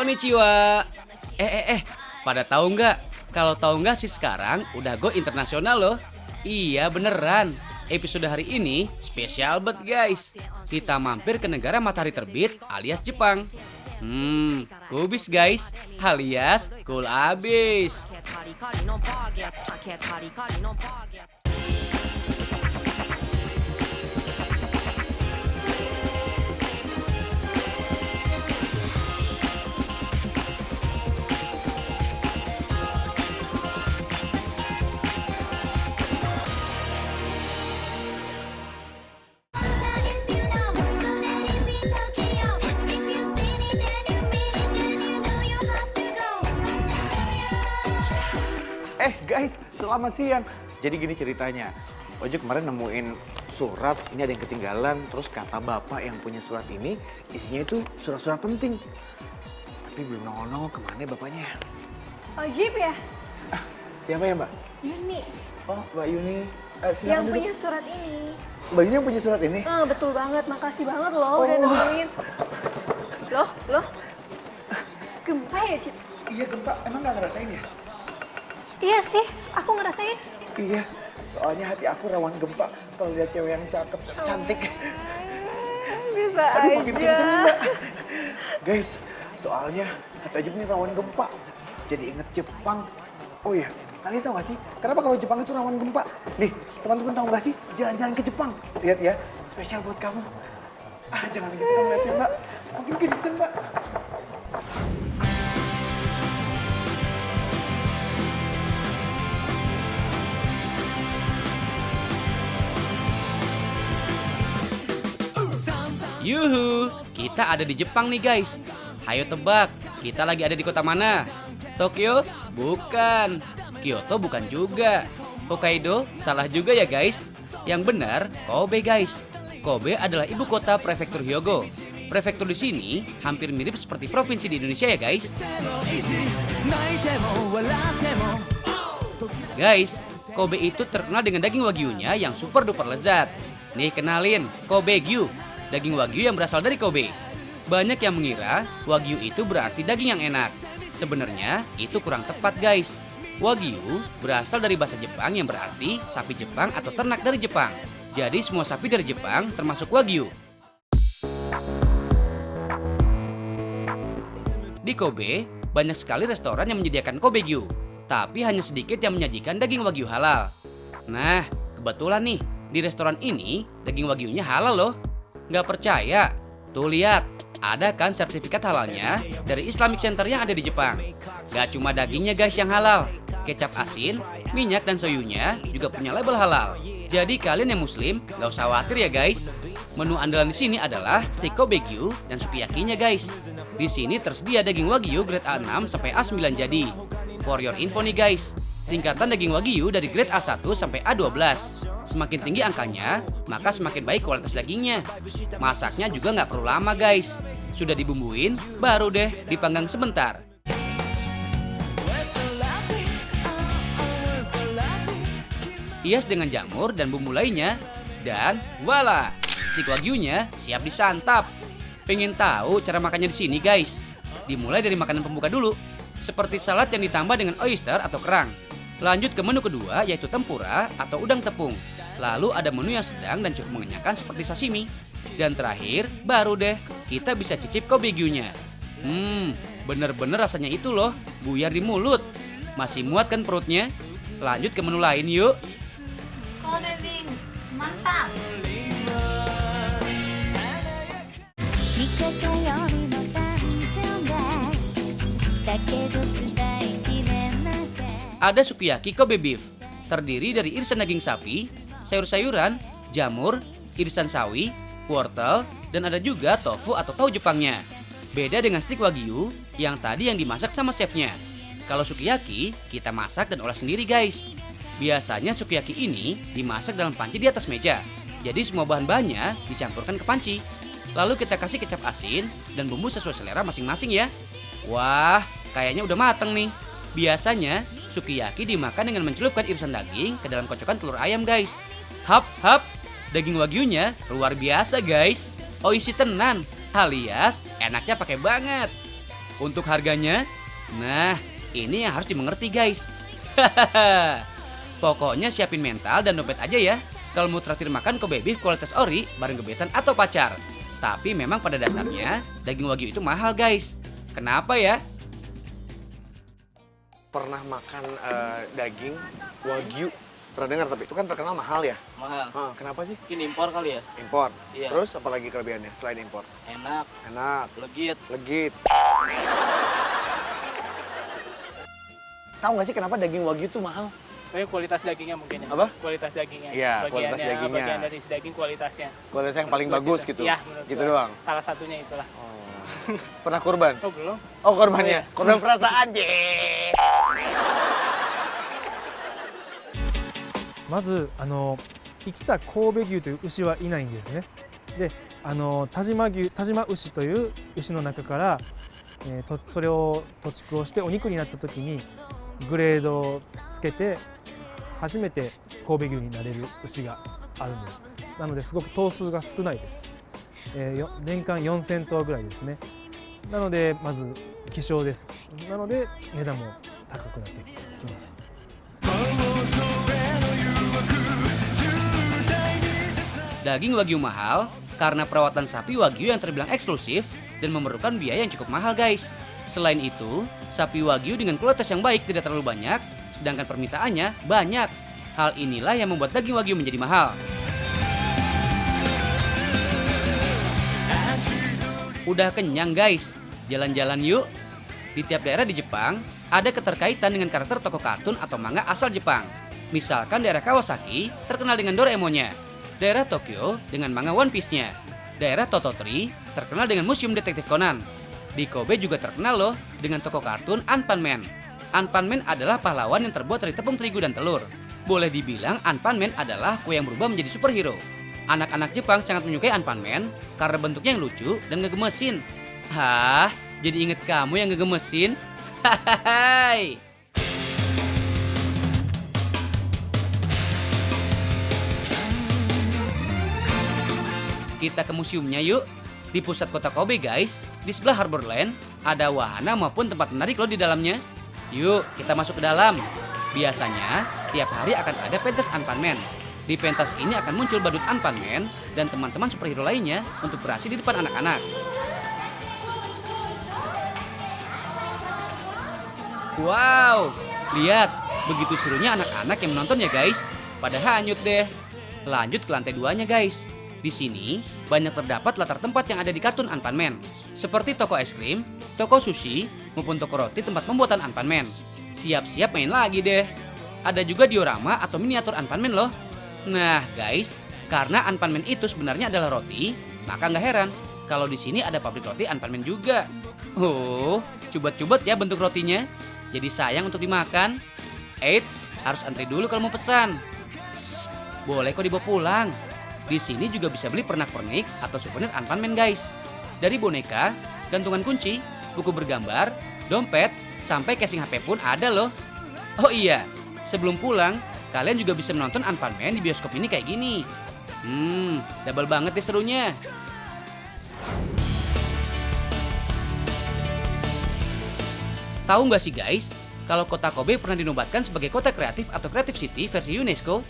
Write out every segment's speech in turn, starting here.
Konnichiwa. Pada tahu nggak? Kalau tahu nggak sih sekarang udah go internasional loh. Iya beneran. Episode hari ini spesial banget guys. Kita mampir ke negara matahari terbit alias Jepang. Kubis guys, alias cool abis. Guys, selamat siang. Jadi gini ceritanya, Ojek kemarin nemuin surat, ini ada yang ketinggalan, terus kata bapak yang punya surat ini, isinya itu surat-surat penting. Tapi belum nongol-nongol kemana bapaknya. Ojib ya? Siapa ya mbak? Yuni. Oh, Mbak Yuni. Yang punya surat ini. Mbak Yuni yang punya surat ini? Betul banget, makasih banget loh udah nemuin. Loh? Gempa ya, Cid? Iya gempa, emang nggak ngerasain ya? Iya sih, aku ngerasain. Iya, soalnya hati aku rawan gempa kalau lihat cewek yang cakep, cantik. Bisa Aduh, aja. makin kenceng nih, Mbak. Guys, soalnya hati Ojek ini rawan gempa. Jadi inget Jepang. Oh iya, kalian tahu gak sih kenapa kalau Jepang itu rawan gempa? Nih, teman-teman tahu gak sih jalan-jalan ke Jepang? Lihat ya, spesial buat kamu. Jangan gitu dong lihatnya, Mbak. Makin kenceng, Mbak. Yuhu, kita ada di Jepang nih guys. Ayo tebak, kita lagi ada di kota mana? Tokyo? Bukan. Kyoto bukan juga. Hokkaido? Salah juga ya guys. Yang benar, Kobe guys. Kobe adalah ibu kota prefektur Hyogo. Prefektur di sini hampir mirip seperti provinsi di Indonesia ya guys. Guys, Kobe itu terkenal dengan daging wagyunya yang super duper lezat. Nih kenalin, Kobe Gyu. Daging wagyu yang berasal dari Kobe. Banyak yang mengira wagyu itu berarti daging yang enak. Sebenarnya itu kurang tepat guys. Wagyu berasal dari bahasa Jepang yang berarti sapi Jepang atau ternak dari Jepang. Jadi semua sapi dari Jepang termasuk wagyu. Di Kobe, banyak sekali restoran yang menyediakan Kobe Gyu. Tapi hanya sedikit yang menyajikan daging wagyu halal. Nah, kebetulan nih, di restoran ini daging wagyunya halal loh. Nggak percaya? Tuh lihat, ada kan sertifikat halalnya dari Islamic Center yang ada di Jepang. Nggak cuma dagingnya guys yang halal, kecap asin, minyak dan soyunya juga punya label halal. Jadi kalian yang muslim nggak usah khawatir ya guys. Menu andalan di sini adalah steak Kobe Gyu dan sukiyakinya guys. Di sini tersedia daging wagyu grade A6 sampai A9 jadi. For your info nih guys, tingkatan daging wagyu dari grade A1 sampai A12. Semakin tinggi angkanya, maka semakin baik kualitas dagingnya. Masaknya juga nggak perlu lama guys. Sudah dibumbuin, baru deh dipanggang sebentar. Hias dengan jamur dan bumbu lainnya. Dan voila, steak wagyunya siap disantap. Pengen tahu cara makannya di sini guys? Dimulai dari makanan pembuka dulu. Seperti salad yang ditambah dengan oyster atau kerang. Lanjut ke menu kedua yaitu tempura atau udang tepung. Lalu ada menu yang sedang dan cukup mengenyangkan seperti sashimi. Dan terakhir, baru deh kita bisa cicip Kobe Gyu-nya. Bener-bener rasanya itu loh, buyar di mulut. Masih muat kan perutnya? Lanjut ke menu lain yuk. Kobe Bing, mantap. Ada sukiyaki Kobe beef, terdiri dari irisan daging sapi, sayur-sayuran, jamur, irisan sawi, wortel, dan ada juga tofu atau tahu Jepangnya. Beda dengan steak wagyu yang tadi yang dimasak sama chefnya. Kalau sukiyaki, kita masak dan olah sendiri guys. Biasanya sukiyaki ini dimasak dalam panci di atas meja. Jadi semua bahan-bahannya dicampurkan ke panci. Lalu kita kasih kecap asin dan bumbu sesuai selera masing-masing ya. Wah, kayaknya udah mateng nih. Biasanya sukiyaki dimakan dengan mencelupkan irisan daging ke dalam kocokan telur ayam guys. Hap, daging wagyunya luar biasa guys. Oishi tenan, alias enaknya pakai banget. Untuk harganya, nah ini yang harus dimengerti guys. Pokoknya siapin mental dan dompet aja ya kalau mau traktir makan Kobe beef kualitas ori bareng gebetan atau pacar. Tapi memang pada dasarnya daging wagyu itu mahal guys. Kenapa ya? Pernah makan daging wagyu? Pernah dengar tapi itu kan terkenal mahal ya? Mahal. Kenapa sih? Mungkin impor kali ya. Impor. Iya. Terus apa lagi kelebihannya selain impor? Enak, Enak, legit. legit. Tahu nggak sih kenapa daging wagyu itu mahal? Tapi kualitas dagingnya mungkin ya. Apa? Kualitas dagingnya. Iya, kualitas Bagiannya, dagingnya. Bagian dari si daging kualitasnya. Kualitas yang paling Menurut bagus gua sih gitu? itu. Iya, menurut Gitu gua doang? Salah satunya itulah. Pernah kurban? Oh belum? Oh korbannya? Oh, iya. Korban perasaan, ye. まず生きた神戸牛という牛はいないんですね。で但馬牛という牛の中から、それを屠畜をしてお肉になった時にグレードをつけて初めて神戸牛になれる牛があるんです。なのですごく頭数が少ないです。年間4000頭ぐらいですね。なのでまず希少です。なので値段も高くなってきます。 Daging wagyu mahal karena perawatan sapi wagyu yang terbilang eksklusif dan memerlukan biaya yang cukup mahal guys. Selain itu, sapi wagyu dengan kualitas yang baik tidak terlalu banyak, sedangkan permintaannya banyak. Hal inilah yang membuat daging wagyu menjadi mahal. Udah kenyang guys, jalan-jalan yuk. Di tiap daerah di Jepang, ada keterkaitan dengan karakter tokoh kartun atau manga asal Jepang. Misalkan daerah Kawasaki terkenal dengan Doraemonnya, daerah Tokyo dengan manga One Piece-nya, daerah Tototri terkenal dengan Museum Detektif Conan. Di Kobe juga terkenal loh dengan tokoh kartun Anpanman. Anpanman adalah pahlawan yang terbuat dari tepung terigu dan telur. Boleh dibilang Anpanman adalah kue yang berubah menjadi superhero. Anak-anak Jepang sangat menyukai Anpanman karena bentuknya yang lucu dan ngegemesin. Hah, jadi inget kamu yang ngegemesin? Hahaha. Kita ke museumnya yuk. Di pusat kota Kobe guys, di sebelah Harborland ada wahana maupun tempat menarik loh di dalamnya. Yuk kita masuk ke dalam. Biasanya tiap hari akan ada pentas Anpanman. Di pentas ini akan muncul badut Anpanman dan teman-teman superhero lainnya untuk beraksi di depan anak-anak. Wow, lihat begitu serunya anak-anak yang menonton ya guys. Pada hanyut deh. Lanjut ke lantai 2-nya guys. Di sini banyak terdapat latar tempat yang ada di kartun Anpanman, seperti toko es krim, toko sushi, maupun toko roti tempat pembuatan Anpanman. Siap-siap main lagi deh. Ada juga diorama atau miniatur Anpanman loh. Nah guys, karena Anpanman itu sebenarnya adalah roti, maka nggak heran kalau di sini ada pabrik roti Anpanman juga. Oh, cubat-cubat ya bentuk rotinya. Jadi sayang untuk dimakan. Eits, harus antri dulu kalau mau pesan. Shh, boleh kok dibawa pulang. Di sini juga bisa beli pernak-pernik atau souvenir Anpanman guys. Dari boneka, gantungan kunci, buku bergambar, dompet, sampai casing HP pun ada loh. Oh iya, sebelum pulang, kalian juga bisa menonton Anpanman di bioskop ini kayak gini. Double banget deh serunya. Tahu nggak sih guys, kalau kota Kobe pernah dinobatkan sebagai kota kreatif atau Creative City versi UNESCO?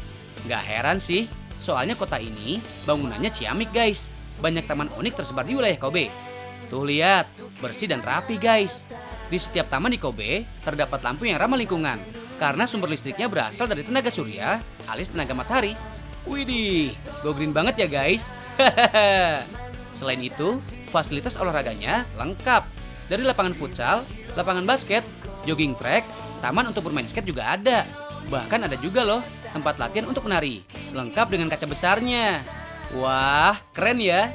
Nggak heran sih. Soalnya kota ini bangunannya ciamik guys. Banyak taman unik tersebar di wilayah Kobe. Tuh lihat, bersih dan rapi guys. Di setiap taman di Kobe terdapat lampu yang ramah lingkungan. Karena sumber listriknya berasal dari tenaga surya alias tenaga matahari. Widih, go green banget ya guys. Selain itu, fasilitas olahraganya lengkap. Dari lapangan futsal, lapangan basket, jogging track, taman untuk bermain skate juga ada. Bahkan ada juga loh tempat latihan untuk menari, lengkap dengan kaca besarnya. Wah, keren ya.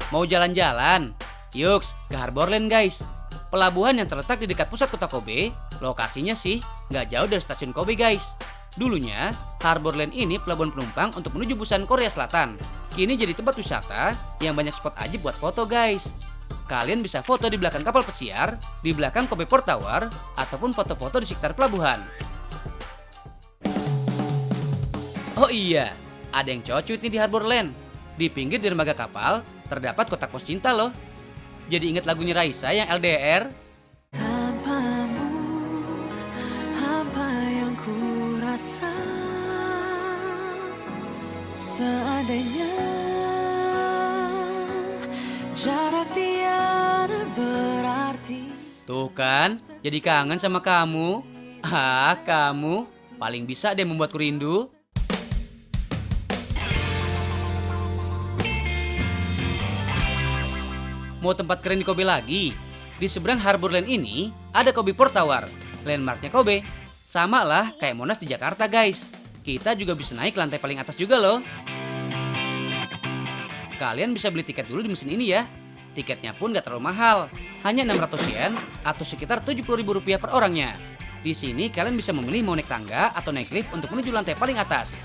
Mau jalan-jalan? Yuks, ke Harborland guys. Pelabuhan yang terletak di dekat pusat kota Kobe, lokasinya sih nggak jauh dari stasiun Kobe guys. Dulunya, Harborland ini pelabuhan penumpang untuk menuju Busan, Korea Selatan. Kini jadi tempat wisata yang banyak spot ajib buat foto guys. Kalian bisa foto di belakang kapal pesiar, di belakang Kobe Port Tower, ataupun foto-foto di sekitar pelabuhan. Oh iya, ada yang cocut nih di Harborland. Di pinggir dermaga kapal terdapat kotak pos cinta loh. Jadi ingat lagunya Raisa yang LDR? Tanpamu, apa yang ku rasa, seandainya jarak tiada berarti. Tuh kan, jadi kangen sama kamu. Ah, kamu paling bisa deh membuatku rindu. Mau tempat keren di Kobe lagi? Di seberang Harborland ini ada Kobe Port Tower, landmarknya Kobe. Sama lah kayak Monas di Jakarta guys. Kita juga bisa naik ke lantai paling atas juga loh. Kalian bisa beli tiket dulu di mesin ini ya. Tiketnya pun gak terlalu mahal, hanya 600 yen atau sekitar 70.000 rupiah per orangnya. Di sini kalian bisa memilih mau naik tangga atau naik lift untuk menuju lantai paling atas.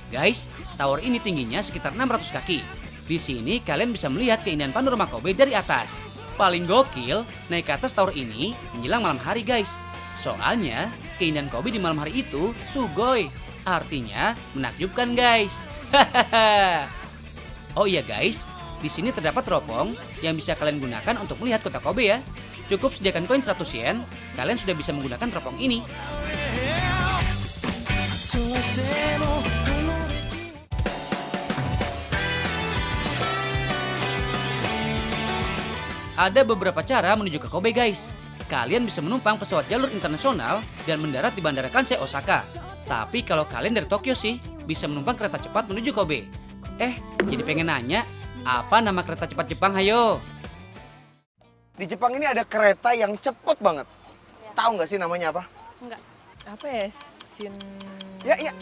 Guys, tower ini tingginya sekitar 600 kaki. Di sini kalian bisa melihat keindahan panorama Kobe dari atas. Paling gokil, naik ke atas tower ini menjelang malam hari guys. Soalnya, keindahan Kobe di malam hari itu sugoi. Artinya, menakjubkan guys. Oh iya guys, di sini terdapat teropong yang bisa kalian gunakan untuk melihat kota Kobe ya. Cukup sediakan koin 100 yen, kalian sudah bisa menggunakan teropong ini. Ada beberapa cara menuju ke Kobe guys. Kalian bisa menumpang pesawat jalur internasional dan mendarat di Bandara Kansai Osaka. Tapi kalau kalian dari Tokyo sih, bisa menumpang kereta cepat menuju Kobe. Jadi pengen nanya, apa nama kereta cepat Jepang hayo? Di Jepang ini ada kereta yang cepet banget. Tahu nggak sih namanya apa? Enggak. Apa ya? Ya.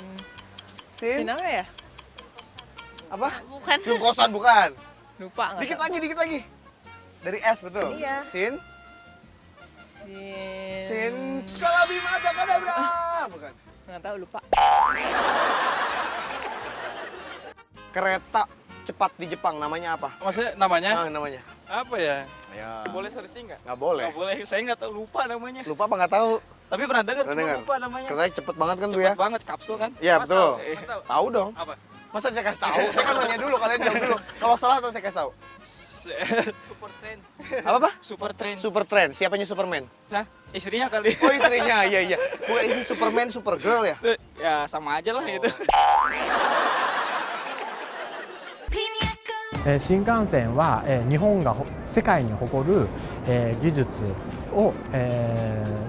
Sin apa ya? Apa? Bukan. Sin kosan bukan. Lupa enggak. Dikit lagi. Dari S betul. Iya. Sin Sin Skala Bima Dakadabra. Bukan. Enggak tahu, lupa. Kereta cepat di Jepang namanya apa? Maksudnya namanya? Namanya. Apa ya? Ya. Boleh searching nggak? Nggak boleh. Nggak boleh, saya nggak tahu, lupa namanya. Lupa apa nggak tahu? Tapi pernah dengar, Pernah cuma dengar? lupa namanya. Keretanya cepet banget kan tuh Cepet ya? banget, kapsul kan? Iya Mas betul. tahu? Mas tahu? Tahu dong. Apa? Masa saya kasih tahu? Saya kan nanya dulu, kalian jawab dulu. Kalau salah atau saya kasih tahu? Super Train. Apa? Super Train. Super Trend. Siapanya Superman? Nah, istrinya kali. Oh istrinya, iya. Bukan ini Superman, Supergirl ya? Ya sama aja lah itu. 新幹線は、日本が世界に誇る、技術を、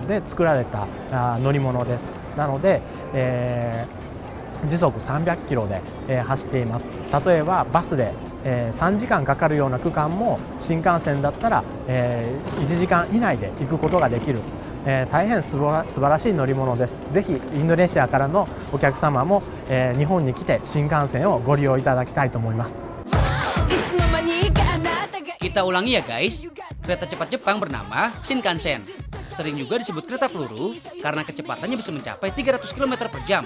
で作られた乗り物です。なので、時速300キロで、走っています。例えばバスで、3時間かかるような区間も新幹線だったら、1時間以内で行くことができる、大変素晴らしい乗り物です。ぜひインドネシアからのお客様も、日本に来て新幹線をご利用いただきたいと思います。 Kita ulangi ya guys, kereta cepat Jepang bernama Shinkansen. Sering juga disebut kereta peluru karena kecepatannya bisa mencapai 300 km per jam.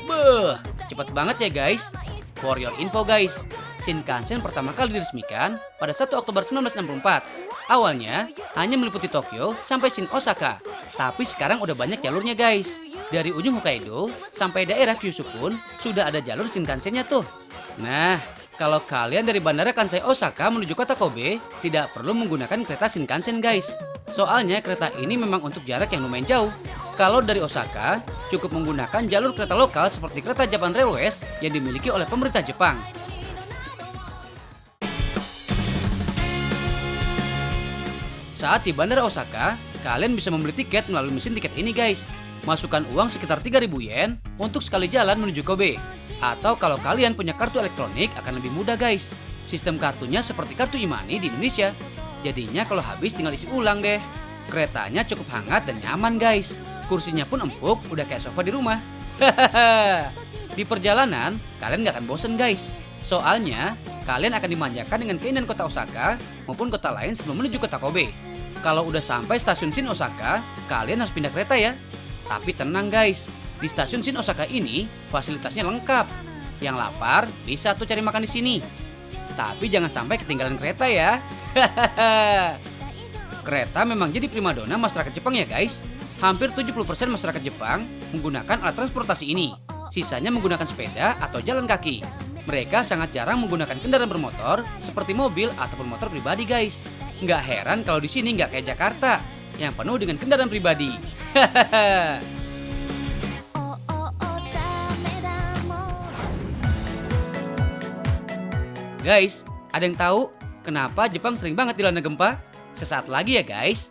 Beuh, cepat banget ya guys. For your info guys, Shinkansen pertama kali diresmikan pada 1 Oktober 1964. Awalnya hanya meliputi Tokyo sampai Shin Osaka, tapi sekarang udah banyak jalurnya guys. Dari ujung Hokkaido sampai daerah Kyushu pun sudah ada jalur Shinkansennya tuh. Nah, kalau kalian dari Bandara Kansai Osaka menuju kota Kobe, tidak perlu menggunakan kereta Shinkansen guys. Soalnya kereta ini memang untuk jarak yang lumayan jauh. Kalau dari Osaka, cukup menggunakan jalur kereta lokal seperti kereta Japan Railways yang dimiliki oleh pemerintah Jepang. Saat di Bandara Osaka, kalian bisa membeli tiket melalui mesin tiket ini guys. Masukkan uang sekitar 3.000 yen untuk sekali jalan menuju Kobe. Atau kalau kalian punya kartu elektronik akan lebih mudah guys. Sistem kartunya seperti kartu e-money di Indonesia. Jadinya kalau habis tinggal isi ulang deh. Keretanya cukup hangat dan nyaman guys. Kursinya pun empuk, udah kayak sofa di rumah. Di perjalanan, kalian gak akan bosen guys. Soalnya, kalian akan dimanjakan dengan keindahan kota Osaka maupun kota lain sebelum menuju kota Kobe. Kalau udah sampai stasiun Shin Osaka, kalian harus pindah kereta ya. Tapi tenang guys, di stasiun Shin Osaka ini fasilitasnya lengkap. Yang lapar bisa tuh cari makan di sini. Tapi jangan sampai ketinggalan kereta ya. Kereta memang jadi primadona masyarakat Jepang ya guys. Hampir 70% masyarakat Jepang menggunakan alat transportasi ini. Sisanya menggunakan sepeda atau jalan kaki. mereka sangat jarang menggunakan kendaraan bermotor seperti mobil ataupun motor pribadi guys. Nggak heran kalau di sini nggak kayak Jakarta yang penuh dengan kendaraan pribadi. Guys, ada yang tahu kenapa Jepang sering banget dilanda gempa? Sesaat lagi ya guys.